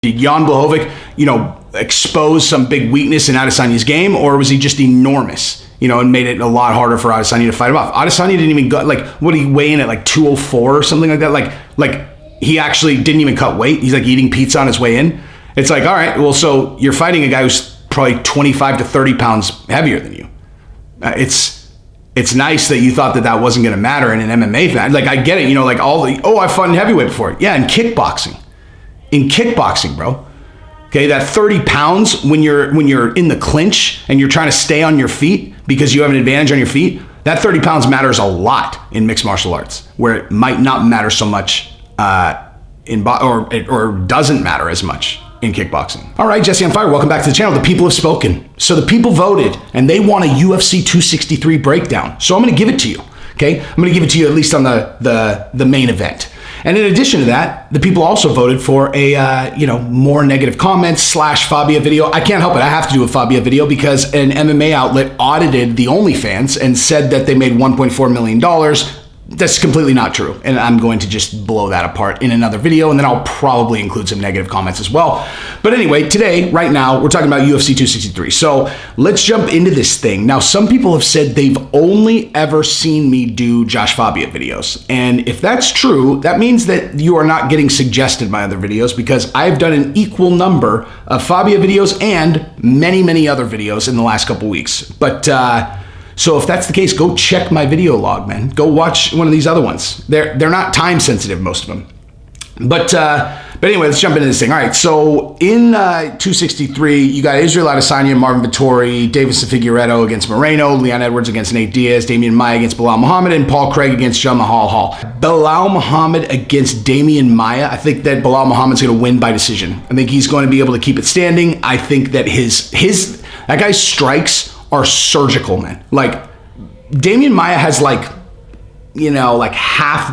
Did Jan Blachowicz, expose some big weakness in Adesanya's game, or was he just enormous, and made it a lot harder for Adesanya to fight him off? Adesanya didn't even go, what did he weigh in at, 204 or something like that? Like he actually didn't even cut weight. He's eating pizza on his way in. It's all right, well, so you're fighting a guy who's probably 25 to 30 pounds heavier than you. It's nice that you thought that wasn't going to matter in an MMA fan. I get it, I fought in heavyweight before. Yeah, in kickboxing. In kickboxing, bro. Okay, that 30 pounds when you're in the clinch and you're trying to stay on your feet because you have an advantage on your feet, that 30 pounds matters a lot in mixed martial arts, where it might not matter so much or doesn't matter as much in kickboxing. All right, Jesse on Fire, welcome back to the channel. The people have spoken. So the people voted and they want a UFC 263 breakdown. So I'm going to give it to you. Okay, I'm going to give it to you at least on the main event. And in addition to that, the people also voted for a more negative comments / Fabia video. I can't help it. I have to do a Fabia video because an MMA outlet audited the OnlyFans and said that they made $1.4 million. That's completely not true. And I'm going to just blow that apart in another video, and then I'll probably include some negative comments as well. But anyway, today, right now, we're talking about UFC 263. So let's jump into this thing. Now, some people have said they've only ever seen me do Josh Fabia videos. And if that's true, that means that you are not getting suggested my other videos, because I've done an equal number of Fabia videos and many, many other videos in the last couple weeks. But, so if that's the case, go check my video log, man. Go watch one of these other ones. They're not time sensitive, most of them. But anyway, let's jump into this thing. All right, so in 263, you got Israel Adesanya, Marvin Vettori, Davis Figueiredo against Moreno, Leon Edwards against Nate Diaz, Damian Maia against Belal Muhammad, and Paul Craig against Jamahal Hall. Belal Muhammad against Damian Maia. I think that Belal Muhammad's going to win by decision. I think he's going to be able to keep it standing. I think that that guy's strikes are surgical, man. Damian Maia has half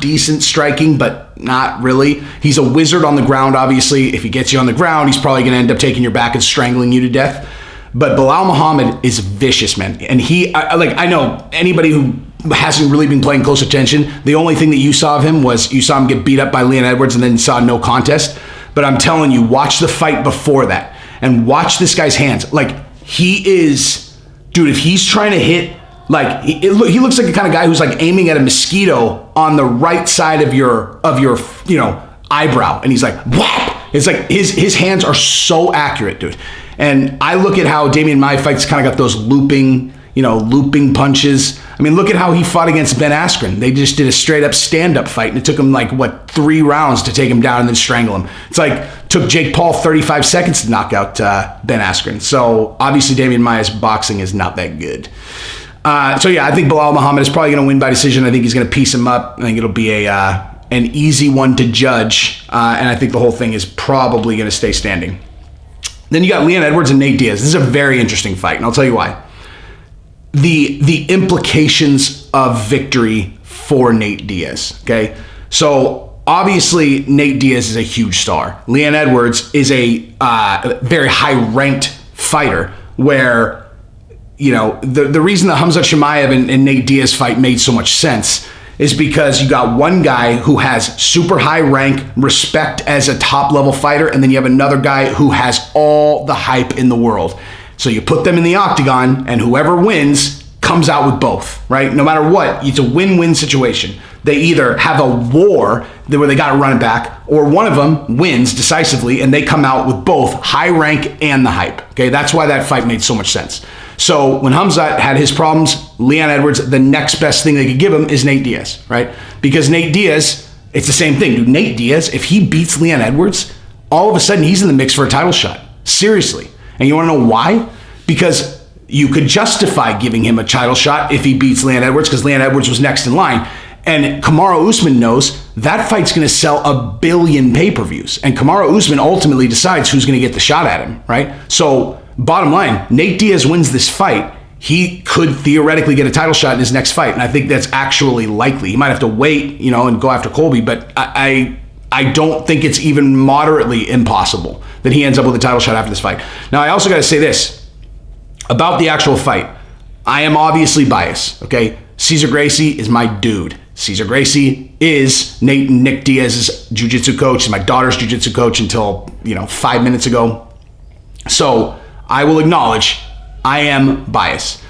decent striking, but not really. He's a wizard on the ground, obviously. If he gets you on the ground, he's probably going to end up taking your back and strangling you to death. But Belal Muhammad is vicious, man. And I know anybody who hasn't really been paying close attention, the only thing that you saw of him was you saw him get beat up by Leon Edwards and then saw no contest. But I'm telling you, watch the fight before that and watch this guy's hands. He is... Dude, if he's trying to hit, he looks like the kind of guy who's aiming at a mosquito on the right side of your eyebrow, and he's whap. It's his hands are so accurate, dude. And I look at how Damian Maia fights, kind of got those looping punches. I mean, look at how he fought against Ben Askren. They just did a straight up stand-up fight, and it took him 3 rounds to take him down and then strangle him. It's took Jake Paul 35 seconds to knock out Ben Askren. So obviously Damian Maia's boxing is not that good. I think Belal Muhammad is probably going to win by decision. I think he's going to piece him up. I think it'll be an easy one to judge, and I think the whole thing is probably going to stay standing. Then you got Leon Edwards and Nate Diaz. This is a very interesting fight, and I'll tell you why. The implications of victory for Nate Diaz, okay? So obviously Nate Diaz is a huge star. Leon Edwards is a very high-ranked fighter where, the reason the Khamzat Chimaev and Nate Diaz fight made so much sense is because you got one guy who has super high rank, respect as a top-level fighter, and then you have another guy who has all the hype in the world. So you put them in the octagon, and whoever wins comes out with both, right? No matter what, it's a win-win situation. They either have a war where they got to run it back, or one of them wins decisively, and they come out with both high rank and the hype. Okay, that's why that fight made so much sense. So when Khamzat had his problems, Leon Edwards, the next best thing they could give him is Nate Diaz, right? Because Nate Diaz, it's the same thing, dude. Nate Diaz, if he beats Leon Edwards, all of a sudden he's in the mix for a title shot. Seriously. And you want to know why? Because you could justify giving him a title shot if he beats Leon Edwards, because Leon Edwards was next in line. And Kamaru Usman knows that fight's going to sell 1 billion pay-per-views. And Kamaru Usman ultimately decides who's going to get the shot at him, right? So bottom line, Nate Diaz wins this fight. He could theoretically get a title shot in his next fight. And I think that's actually likely. He might have to wait, and go after Colby, but I don't think it's even moderately impossible that he ends up with a title shot after this fight. Now, I also got to say this about the actual fight. I am obviously biased, okay? Cesar Gracie is my dude. Cesar Gracie is Nate and Nick Diaz's jiu-jitsu coach, and my daughter's jiu-jitsu coach until, 5 minutes ago. So I will acknowledge I am biased.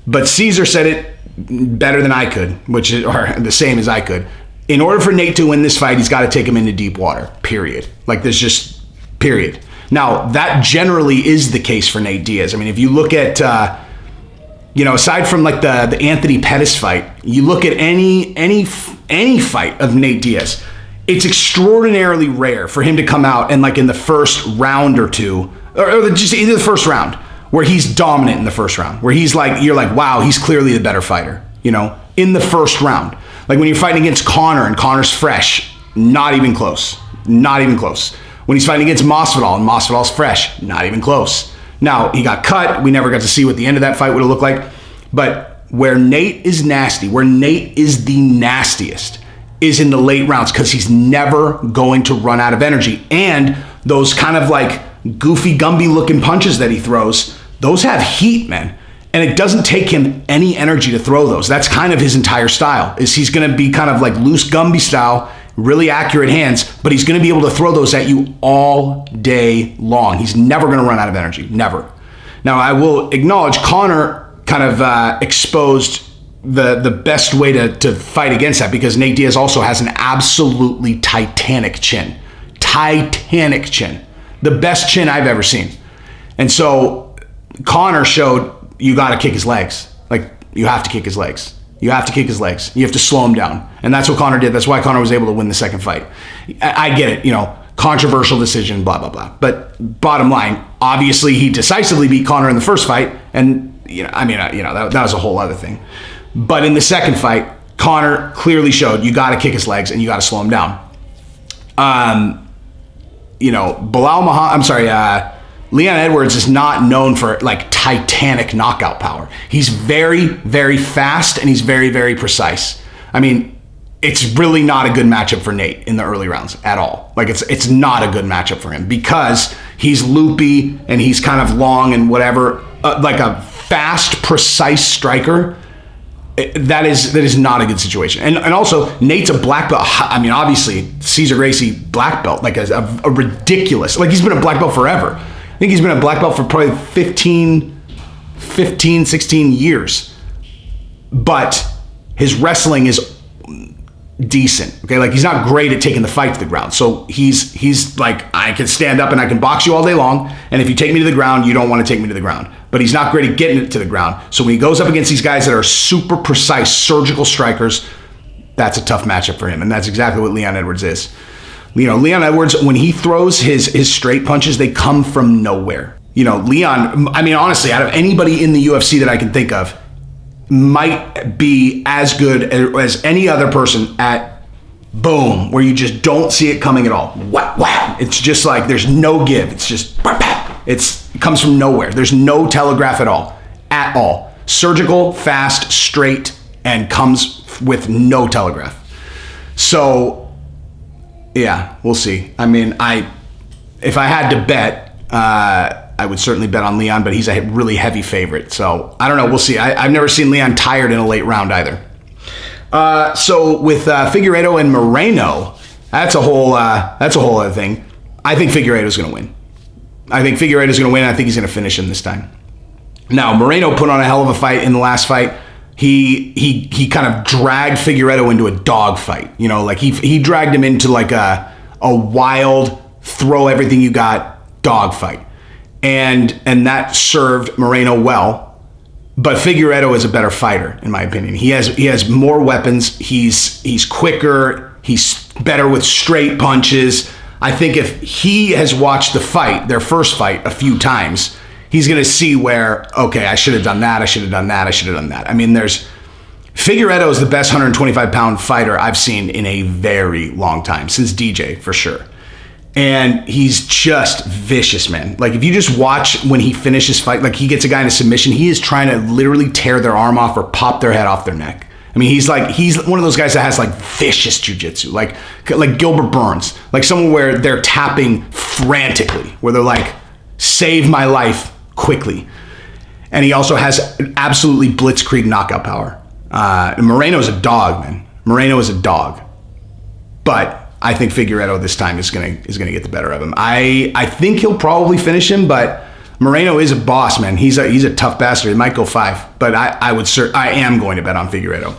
But Cesar said it better than I could, or the same as I could. In order for Nate to win this fight, he's got to take him into deep water, period. Period. Now, that generally is the case for Nate Diaz. I mean, if you look at, aside from like the Anthony Pettis fight, you look at any fight of Nate Diaz, it's extraordinarily rare for him to come out and like in the first round or two, or just either the first round, where he's dominant in the first round, where he's like, you're like, wow, he's clearly the better fighter, in the first round. Like when you're fighting against Conor and Conor's fresh, not even close. When he's fighting against Masvidal and Masvidal's fresh, not even close. Now, he got cut. We never got to see what the end of that fight would have looked like. But where Nate is nasty, where Nate is the nastiest, is in the late rounds, because he's never going to run out of energy. And those kind of like goofy Gumby looking punches that he throws, those have heat, man. And it doesn't take him any energy to throw those. That's kind of his entire style, is he's going to be kind of like loose Gumby style, really accurate hands, but he's going to be able to throw those at you all day long. He's never going to run out of energy, never. Now, I will acknowledge Conor kind of exposed the best way to fight against that, because Nate Diaz also has an absolutely titanic chin. Titanic chin. The best chin I've ever seen. And so Conor showed you got to kick his legs. Like, you have to kick his legs. You have to kick his legs. You have to slow him down. And that's what Conor did. That's why Conor was able to win the second fight. I get it, controversial decision, blah, blah, blah. But bottom line, obviously he decisively beat Conor in the first fight. And, that was a whole other thing. But in the second fight, Conor clearly showed you got to kick his legs and you got to slow him down. Leon Edwards is not known for like titanic knockout power. He's very, very fast and he's very, very precise. I mean, it's really not a good matchup for Nate in the early rounds at all. Like it's not a good matchup for him, because he's loopy and he's kind of long and whatever. Like a fast, precise striker, that is not a good situation. And also, Nate's a black belt. I mean, obviously, Cesar Gracie black belt, like a ridiculous, like he's been a black belt forever. I think he's been a black belt for probably 15, 16 years. But his wrestling is decent. Okay, like he's not great at taking the fight to the ground. So he's like, I can stand up and I can box you all day long. And if you take me to the ground, you don't want to take me to the ground. But he's not great at getting it to the ground. So when he goes up against these guys that are super precise surgical strikers, that's a tough matchup for him. And that's exactly what Leon Edwards is. Leon Edwards, when he throws his straight punches, they come from nowhere. Leon, I mean, honestly, out of anybody in the UFC that I can think of, might be as good as any other person at boom, where you just don't see it coming at all. Wow. It's just like there's no give. It's just, it comes from nowhere. There's no telegraph at all. At all. Surgical, fast, straight, and comes with no telegraph. So, yeah, we'll see. I mean, if I had to bet, I would certainly bet on Leon, but he's a really heavy favorite. So I don't know. We'll see. I've never seen Leon tired in a late round either. So with Figueiredo and Moreno, that's a whole other thing. I think Figueiredo's going to win. I think he's going to finish him this time. Now, Moreno put on a hell of a fight in the last fight. He kind of dragged Figueiredo into a dog fight. Like he dragged him into like a wild, throw everything you got dog fight. And that served Moreno well. But Figueiredo is a better fighter, in my opinion. He has more weapons. He's quicker. He's better with straight punches. I think if he has watched their first fight a few times, he's going to see where, okay, I should have done that. I mean, Figueiredo is the best 125-pound fighter I've seen in a very long time, since DJ, for sure. And he's just vicious, man. Like, if you just watch when he finishes fight, like he gets a guy in a submission, he is trying to literally tear their arm off or pop their head off their neck. I mean, he's one of those guys that has like vicious jiu-jitsu, like Gilbert Burns, like someone where they're tapping frantically, where they're like, save my life quickly. And he also has absolutely blitzkrieg knockout power. Moreno's a dog, man. Moreno is a dog. But I think Figueiredo this time is gonna get the better of him. I think he'll probably finish him, but Moreno is a boss, man. He's a tough bastard. He might go 5, but I am going to bet on Figueiredo.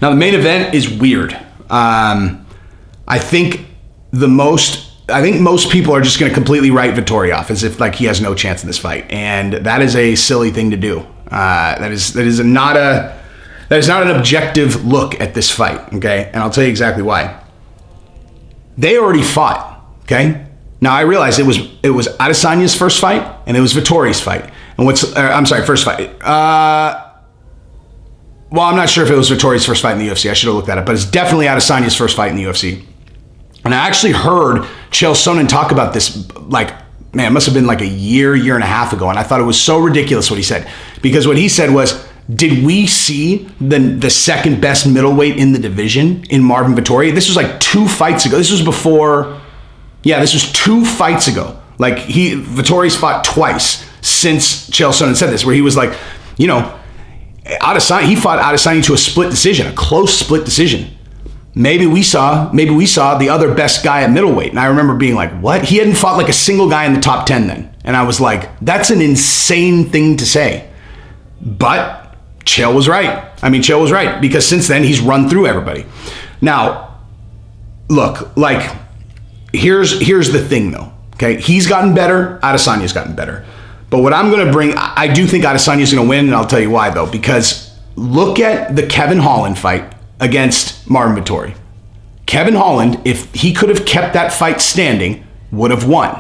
Now the main event is weird. I think most people are just going to completely write Vettori off as if like he has no chance in this fight, and that is a silly thing to do. That is not an objective look at this fight. Okay, and I'll tell you exactly why. They already fought. Okay. Now I realize it was Adesanya's first fight and it was Vettori's fight. And first fight. Well, I'm not sure if it was Vettori's first fight in the UFC. I should have looked that up, but it's definitely Adesanya's first fight in the UFC. And I actually heard Chael Sonnen talk about this, like, man, it must have been like a year and a half ago. And I thought it was so ridiculous what he said, because what he said was, did we see the second best middleweight in the division in Marvin Vettori? This was like 2 fights ago. This was 2 fights ago. Like Vettori's fought twice since Chael Sonnen said this, where he was like, he fought Adesanya to a split decision, a close split decision. Maybe we saw the other best guy at middleweight. And I remember being like, what? He hadn't fought like a single guy in the top 10 then. And I was like, that's an insane thing to say. But Chael was right. Chael was right, because since then he's run through everybody. Now, look, like, here's the thing though. Okay, he's gotten better. Adesanya's gotten better. But what I'm going to bring, I do think Adesanya's going to win, and I'll tell you why though. Because look at the Kevin Holland fight against Marvin Vettori. Kevin Holland, if he could have kept that fight standing, would have won.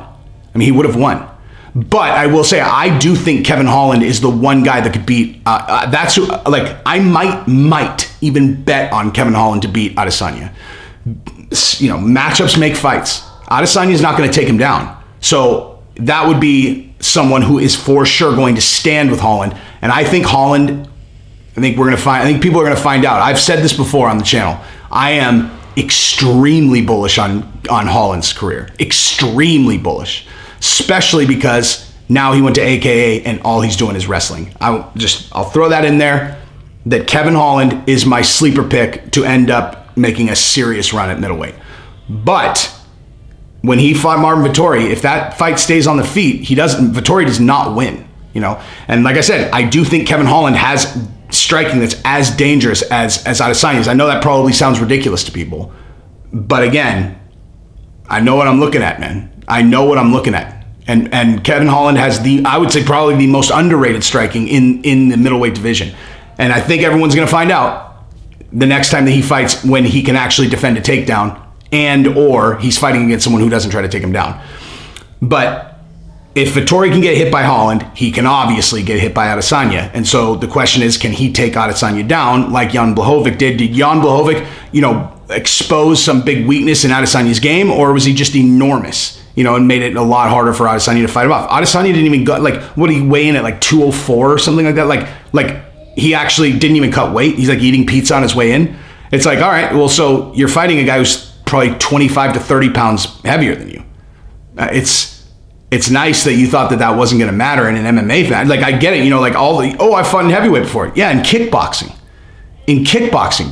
He would have won. But I will say, I do think Kevin Holland is the one guy that could beat. I might even bet on Kevin Holland to beat Adesanya. Matchups make fights. Adesanya is not going to take him down. So that would be someone who is for sure going to stand with Holland. And I think people are going to find out. I've said this before on the channel. I am extremely bullish on Holland's career. Extremely bullish. Especially because now he went to AKA and all he's doing is wrestling. I'll throw that in there, that Kevin Holland is my sleeper pick to end up making a serious run at middleweight. But when he fought Marvin Vettori, if that fight stays on the feet, Vettori does not win, And like I said, I do think Kevin Holland has striking that's as dangerous as Adesanya's. I know that probably sounds ridiculous to people, but again, I know what I'm looking at, man. I know what I'm looking at. And Kevin Holland has I would say probably the most underrated striking in the middleweight division. And I think everyone's going to find out the next time that he fights, when he can actually defend a takedown, or he's fighting against someone who doesn't try to take him down. But if Vettori can get hit by Holland, he can obviously get hit by Adesanya. And so the question is, can he take Adesanya down like Jan Blachowicz did? Did Jan Blachowicz, expose some big weakness in Adesanya's game, or was he just enormous, and made it a lot harder for Adesanya to fight him off? Adesanya didn't even go, what did he weigh in at, like 204 or something like that? Like he actually didn't even cut weight. He's like eating pizza on his way in. It's like, all right, well, so you're fighting a guy who's probably 25 to 30 pounds heavier than you. It's nice that you thought that wasn't going to matter in an MMA fight. Like, I get it, I fought in heavyweight before. Yeah, in kickboxing.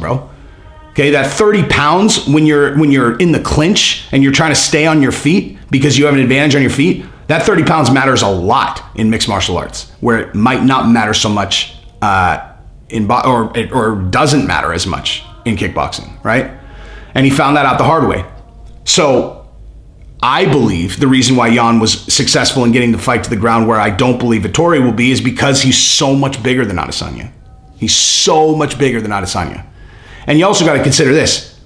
Bro. Okay, that 30 pounds when you're in the clinch and you're trying to stay on your feet because you have an advantage on your feet, that 30 pounds matters a lot in mixed martial arts, where it might not matter so much or doesn't matter as much in kickboxing, right? And he found that out the hard way. So I believe the reason why Jan was successful in getting the fight to the ground, where I don't believe Vettori will be, is because he's so much bigger than Adesanya. He's so much bigger than Adesanya. And you also got to consider this.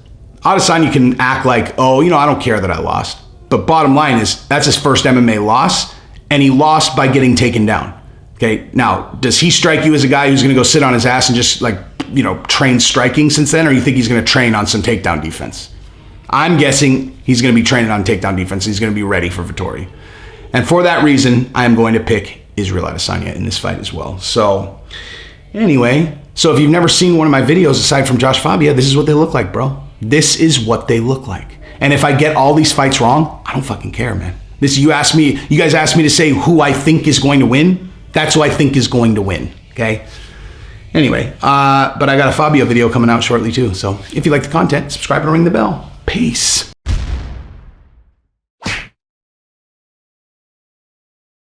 Adesanya can act like, I don't care that I lost. But bottom line is, that's his first MMA loss, and he lost by getting taken down. Okay, now, does he strike you as a guy who's going to go sit on his ass and just train striking since then, or you think he's going to train on some takedown defense? I'm guessing he's going to be training on takedown defense, and he's going to be ready for Vettori. And for that reason, I am going to pick Israel Adesanya in this fight as well. So, anyway, if you've never seen one of my videos aside from Josh Fabia, this is what they look like, bro. This is what they look like. And if I get all these fights wrong, I don't fucking care, man. You guys asked me to say who I think is going to win. That's who I think is going to win, okay? Anyway, but I got a Fabio video coming out shortly too. So if you like the content, subscribe and ring the bell. Peace.